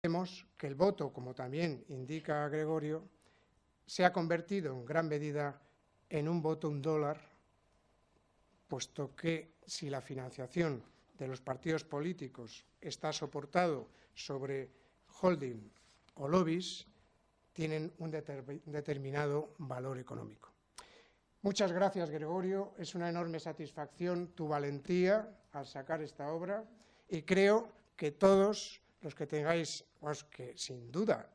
Vemos que el voto, como también indica Gregorio, se ha convertido en gran medida en un voto, un dólar, puesto que si la financiación de los partidos políticos está soportado sobre holding o lobbies, tienen un determinado valor económico. Muchas gracias, Gregorio. Es una enorme satisfacción tu valentía al sacar esta obra y creo que todos los que tengáis, pues que sin duda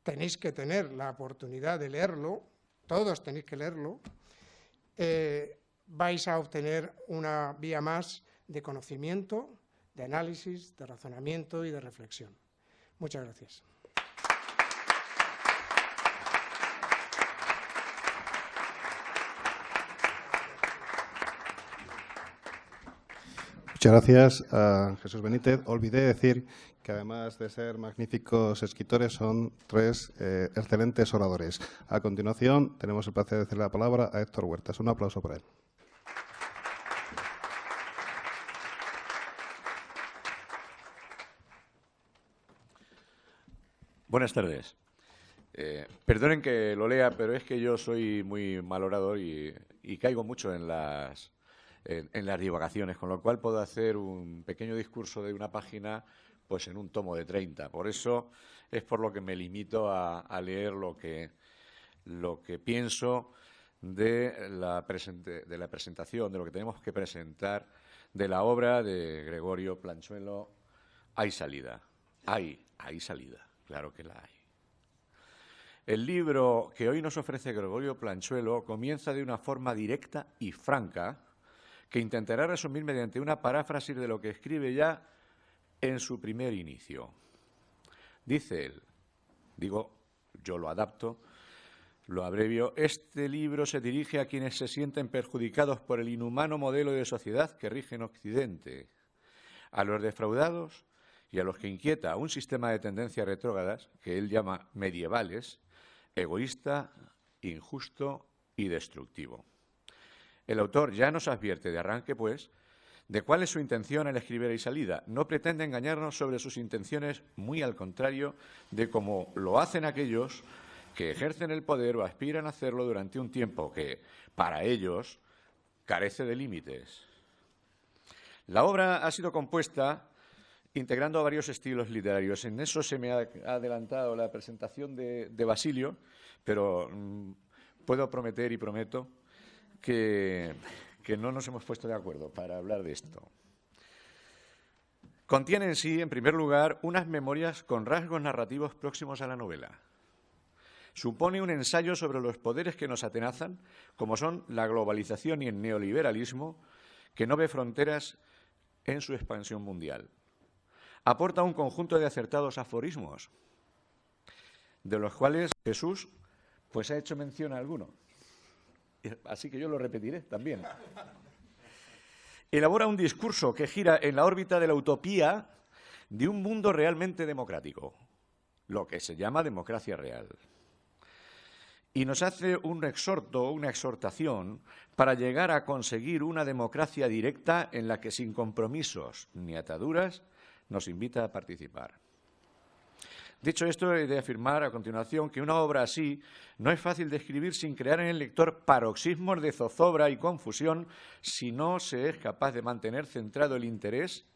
tenéis que tener la oportunidad de leerlo, todos tenéis que leerlo, vais a obtener una vía más de conocimiento, de análisis, de razonamiento y de reflexión. Muchas gracias. Muchas gracias a Jesús Benítez. Olvidé decir que además de ser magníficos escritores son tres excelentes oradores. A continuación tenemos el placer de hacer la palabra a Héctor Huertas. Un aplauso para él. Buenas tardes. Perdonen que lo lea, pero es que yo soy muy mal orador y caigo mucho en las divagaciones, con lo cual puedo hacer un pequeño discurso de una página pues en un tomo de 30. Por eso es por lo que me limito a leer lo que pienso de la presentación, de lo que tenemos que presentar de la obra de Gregorio Planchuelo. Hay salida, hay salida, claro que la hay. El libro que hoy nos ofrece Gregorio Planchuelo comienza de una forma directa y franca que intentará resumir mediante una paráfrasis de lo que escribe ya en su primer inicio. Dice él, digo, yo lo adapto, lo abrevio, este libro se dirige a quienes se sienten perjudicados por el inhumano modelo de sociedad que rige en Occidente, a los defraudados y a los que inquieta un sistema de tendencias retrógradas que él llama medievales, egoísta, injusto y destructivo. El autor ya nos advierte de arranque, pues, de cuál es su intención al escribir Hay salida. No pretende engañarnos sobre sus intenciones, muy al contrario de cómo lo hacen aquellos que ejercen el poder o aspiran a hacerlo durante un tiempo que, para ellos, carece de límites. La obra ha sido compuesta integrando varios estilos literarios. En eso se me ha adelantado la presentación de Basilio, pero puedo prometer y prometo que no nos hemos puesto de acuerdo para hablar de esto. Contiene en sí, en primer lugar, unas memorias con rasgos narrativos próximos a la novela. Supone un ensayo sobre los poderes que nos atenazan, como son la globalización y el neoliberalismo, que no ve fronteras en su expansión mundial. Aporta un conjunto de acertados aforismos, de los cuales Jesús pues ha hecho mención a alguno. Así que yo lo repetiré también. Elabora un discurso que gira en la órbita de la utopía de un mundo realmente democrático, lo que se llama democracia real. Y nos hace un exhorto, una exhortación para llegar a conseguir una democracia directa en la que sin compromisos ni ataduras nos invita a participar. Dicho esto, he de afirmar a continuación que una obra así no es fácil de escribir sin crear en el lector paroxismos de zozobra y confusión si no se es capaz de mantener centrado el interés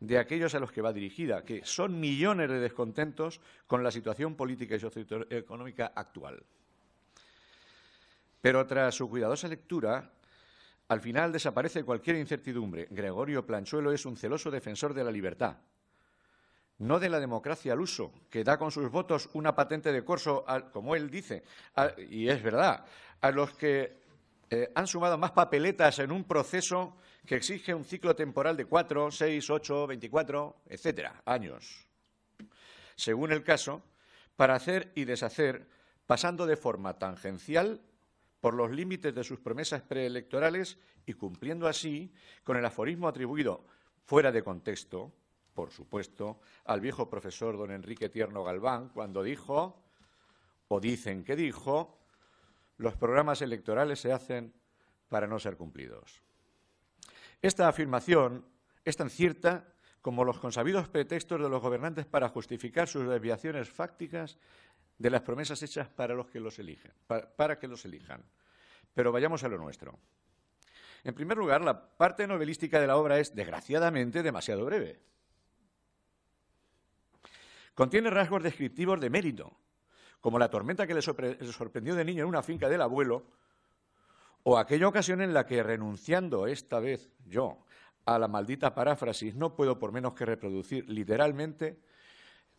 de aquellos a los que va dirigida, que son millones de descontentos con la situación política y socioeconómica actual. Pero tras su cuidadosa lectura, al final desaparece cualquier incertidumbre. Gregorio Planchuelo es un celoso defensor de la libertad, no de la democracia al uso, que da con sus votos una patente de corso, como él dice, y es verdad, a los que han sumado más papeletas en un proceso que exige un ciclo temporal de 4, 6, 8, 24, etcétera, años, según el caso, para hacer y deshacer, pasando de forma tangencial por los límites de sus promesas preelectorales y cumpliendo así con el aforismo atribuido fuera de contexto, por supuesto, al viejo profesor don Enrique Tierno Galván, cuando dijo, o dicen que dijo, los programas electorales se hacen para no ser cumplidos. Esta afirmación es tan cierta como los consabidos pretextos de los gobernantes para justificar sus desviaciones fácticas de las promesas hechas para los que los eligen, para que los elijan. Pero vayamos a lo nuestro. En primer lugar, la parte novelística de la obra es, desgraciadamente, demasiado breve. Contiene rasgos descriptivos de mérito, como la tormenta que le sorprendió de niño en una finca del abuelo, o aquella ocasión en la que, renunciando esta vez yo a la maldita paráfrasis, no puedo por menos que reproducir literalmente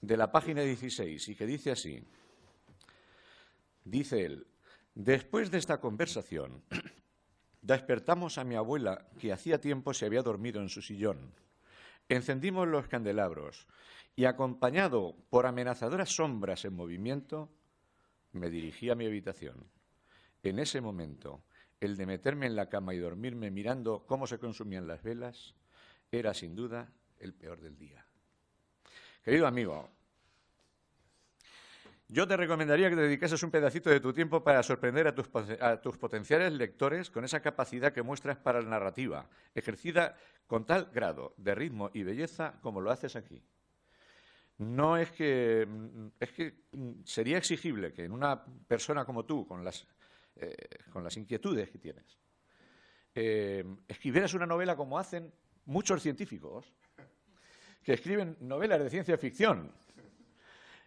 de la página 16, y que dice así. Dice él: después de esta conversación, despertamos a mi abuela, que hacía tiempo se había dormido en su sillón. Encendimos los candelabros y, acompañado por amenazadoras sombras en movimiento, me dirigí a mi habitación. En ese momento, el de meterme en la cama y dormirme mirando cómo se consumían las velas era, sin duda, el peor del día. Querido amigo, yo te recomendaría que te dedicases un pedacito de tu tiempo para sorprender a tus potenciales lectores con esa capacidad que muestras para la narrativa, ejercida con tal grado de ritmo y belleza como lo haces aquí. No es que sería exigible que en una persona como tú, con las inquietudes que tienes, escribieras una novela como hacen muchos científicos que escriben novelas de ciencia ficción,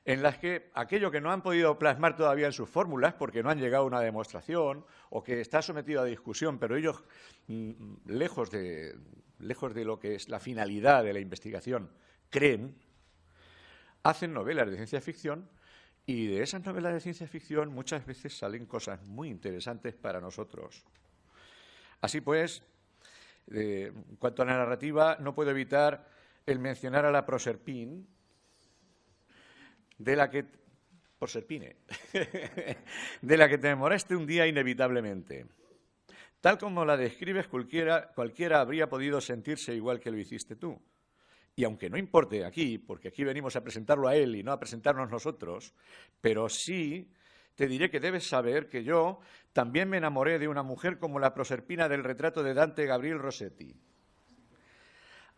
en las que aquello que no han podido plasmar todavía en sus fórmulas porque no han llegado a una demostración o que está sometido a discusión, pero ellos, lejos de lo que es la finalidad de la investigación, creen, hacen novelas de ciencia ficción, y de esas novelas de ciencia ficción muchas veces salen cosas muy interesantes para nosotros. Así pues, en cuanto a la narrativa, no puedo evitar el mencionar a la Proserpine, de la que te enamoraste un día inevitablemente. Tal como la describes, cualquiera habría podido sentirse igual que lo hiciste tú. Y aunque no importe aquí, porque aquí venimos a presentarlo a él y no a presentarnos nosotros, pero sí te diré que debes saber que yo también me enamoré de una mujer como la Proserpina del retrato de Dante Gabriel Rossetti,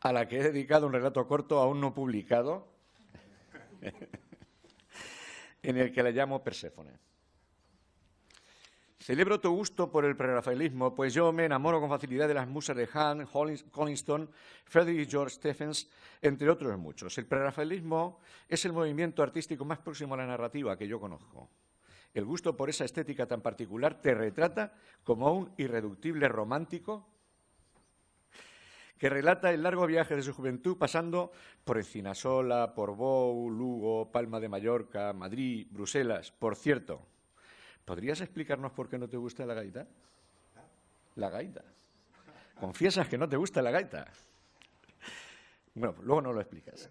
a la que he dedicado un relato corto aún no publicado, en el que la llamo Perséfone. Celebro tu gusto por el prerrafaelismo, pues yo me enamoro con facilidad de las musas de Hahn, Collinston, Friedrich George Stephens, entre otros muchos. El prerrafaelismo es el movimiento artístico más próximo a la narrativa que yo conozco. El gusto por esa estética tan particular te retrata como un irreductible romántico que relata el largo viaje de su juventud pasando por Encinasola, Portbou, Lugo, Palma de Mallorca, Madrid, Bruselas. Por cierto, ¿podrías explicarnos por qué no te gusta la gaita? La gaita. ¿Confiesas que no te gusta la gaita? Bueno, luego no lo explicas.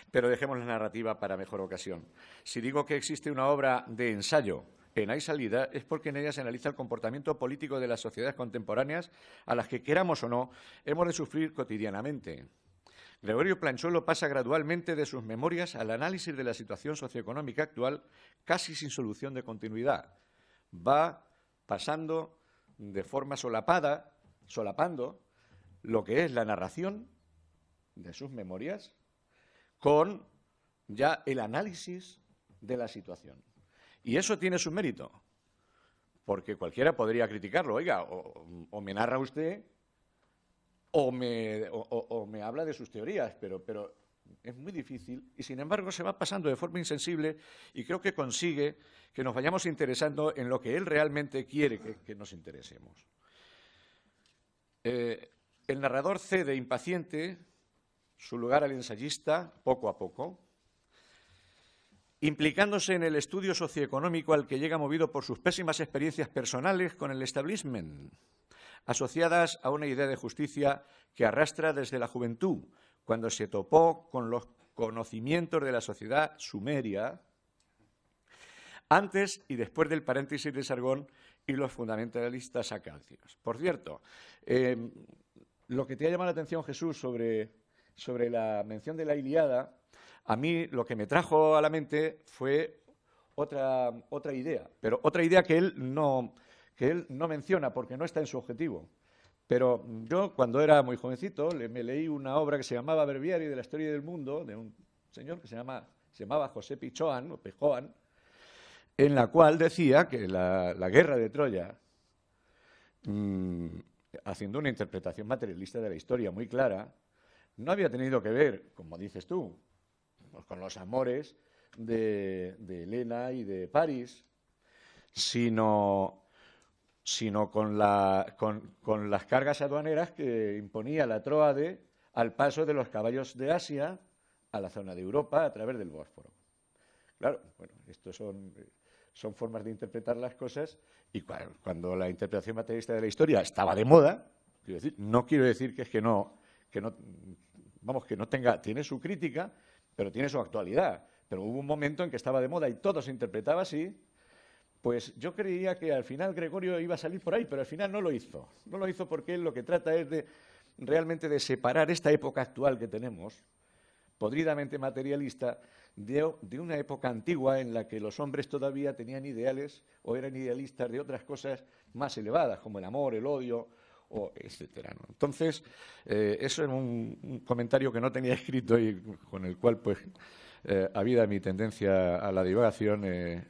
Pero dejemos la narrativa para mejor ocasión. Si digo que existe una obra de ensayo en Hay salida, es porque en ella se analiza el comportamiento político de las sociedades contemporáneas a las que, queramos o no, hemos de sufrir cotidianamente. Gregorio Planchuelo pasa gradualmente de sus memorias al análisis de la situación socioeconómica actual, casi sin solución de continuidad. Va pasando de forma solapando lo que es la narración de sus memorias con ya el análisis de la situación. Y eso tiene su mérito, porque cualquiera podría criticarlo. Oiga, o me narra usted o me habla de sus teorías, pero es muy difícil y, sin embargo, se va pasando de forma insensible y creo que consigue que nos vayamos interesando en lo que él realmente quiere que nos interesemos. El narrador cede impaciente su lugar al ensayista poco a poco, implicándose en el estudio socioeconómico al que llega movido por sus pésimas experiencias personales con el establishment, asociadas a una idea de justicia que arrastra desde la juventud, cuando se topó con los conocimientos de la sociedad sumeria, antes y después del paréntesis de Sargón y los fundamentalistas acacios. Por cierto, lo que te ha llamado la atención, Jesús, sobre la mención de la Ilíada, a mí lo que me trajo a la mente fue otra idea, pero otra idea que él no menciona porque no está en su objetivo. Pero yo, cuando era muy jovencito, me leí una obra que se llamaba Breviario de la Historia del Mundo, de un señor que se llamaba José Pichoan, o Pejoan, en la cual decía que la guerra de Troya, haciendo una interpretación materialista de la historia muy clara, no había tenido que ver, como dices tú, pues con los amores de Helena y de París, sino con las cargas aduaneras que imponía la Tróade al paso de los caballos de Asia a la zona de Europa a través del Bósforo. Claro, bueno, estos son formas de interpretar las cosas, y cuando la interpretación materialista de la historia estaba de moda, no quiero decir que no tiene su crítica, pero tiene su actualidad. Pero hubo un momento en que estaba de moda y todo se interpretaba así. Pues yo creía que al final Gregorio iba a salir por ahí, pero al final no lo hizo. No lo hizo porque él lo que trata es realmente de separar esta época actual que tenemos, podridamente materialista, de una época antigua en la que los hombres todavía tenían ideales o eran idealistas de otras cosas más elevadas, como el amor, el odio, etcétera, ¿no? Entonces, eso es un comentario que no tenía escrito y con el cual, pues, habida mi tendencia a la divagación, he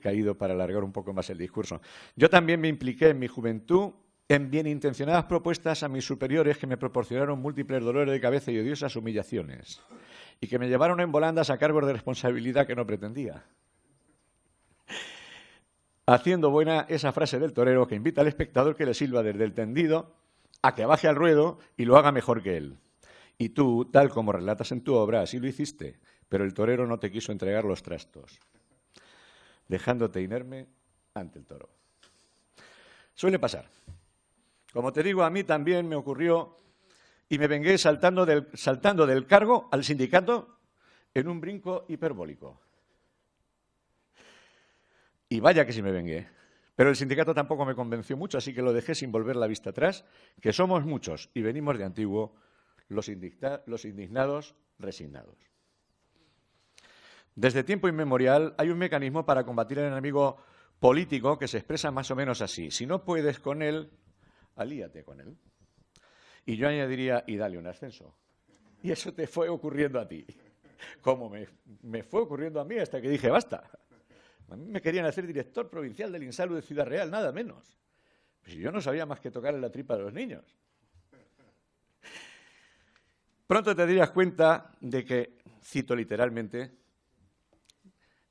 caído para alargar un poco más el discurso. Yo también me impliqué en mi juventud en bien intencionadas propuestas a mis superiores que me proporcionaron múltiples dolores de cabeza y odiosas humillaciones, y que me llevaron en volandas a cargos de responsabilidad que no pretendía. Haciendo buena esa frase del torero que invita al espectador que le silba desde el tendido a que baje al ruedo y lo haga mejor que él. Y tú, tal como relatas en tu obra, así lo hiciste, pero el torero no te quiso entregar los trastos, dejándote inerme ante el toro. Suele pasar. Como te digo, a mí también me ocurrió y me vengué saltando del cargo al sindicato en un brinco hiperbólico. Y vaya que sí me vengué. Pero el sindicato tampoco me convenció mucho, así que lo dejé sin volver la vista atrás, que somos muchos y venimos de antiguo los indignados resignados. Desde tiempo inmemorial hay un mecanismo para combatir al enemigo político que se expresa más o menos así: si no puedes con él, alíate con él. Y yo añadiría, y dale un ascenso. Y eso te fue ocurriendo a ti, como me fue ocurriendo a mí hasta que dije, basta. A mí me querían hacer director provincial del Insalud de Ciudad Real, nada menos. Pues yo no sabía más que tocarle la tripa a los niños. Pronto te darías cuenta de que, cito literalmente,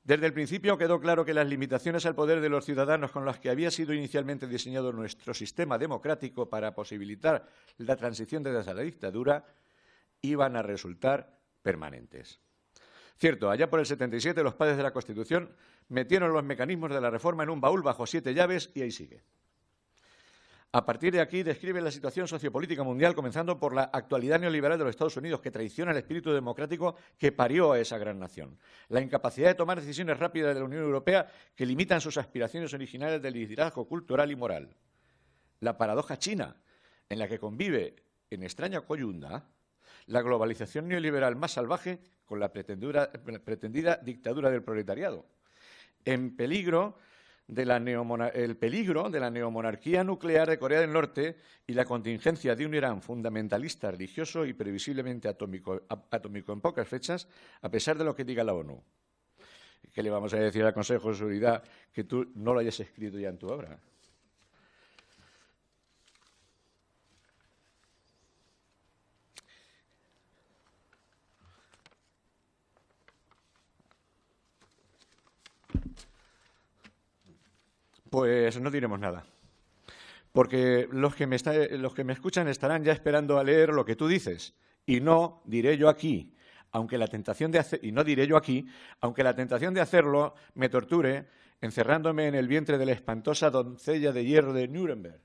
desde el principio quedó claro que las limitaciones al poder de los ciudadanos con las que había sido inicialmente diseñado nuestro sistema democrático para posibilitar la transición desde la dictadura iban a resultar permanentes. Cierto, allá por el 77 los padres de la Constitución metieron los mecanismos de la reforma en un baúl bajo 7 llaves y ahí sigue. A partir de aquí describe la situación sociopolítica mundial, comenzando por la actualidad neoliberal de los Estados Unidos, que traiciona el espíritu democrático que parió a esa gran nación. La incapacidad de tomar decisiones rápidas de la Unión Europea que limitan sus aspiraciones originales de liderazgo cultural y moral. La paradoja china, en la que convive, en extraña coyunda, la globalización neoliberal más salvaje con la pretendida dictadura del proletariado. El peligro de la neomonarquía nuclear de Corea del Norte y la contingencia de un Irán fundamentalista, religioso y previsiblemente atómico en pocas fechas, a pesar de lo que diga la ONU. ¿Qué le vamos a decir al Consejo de Seguridad que tú no lo hayas escrito ya en tu obra? Pues no diremos nada, porque los que me escuchan estarán ya esperando a leer lo que tú dices, y no diré yo aquí, aunque la tentación de hacerlo me torture, encerrándome en el vientre de la espantosa doncella de hierro de Nuremberg.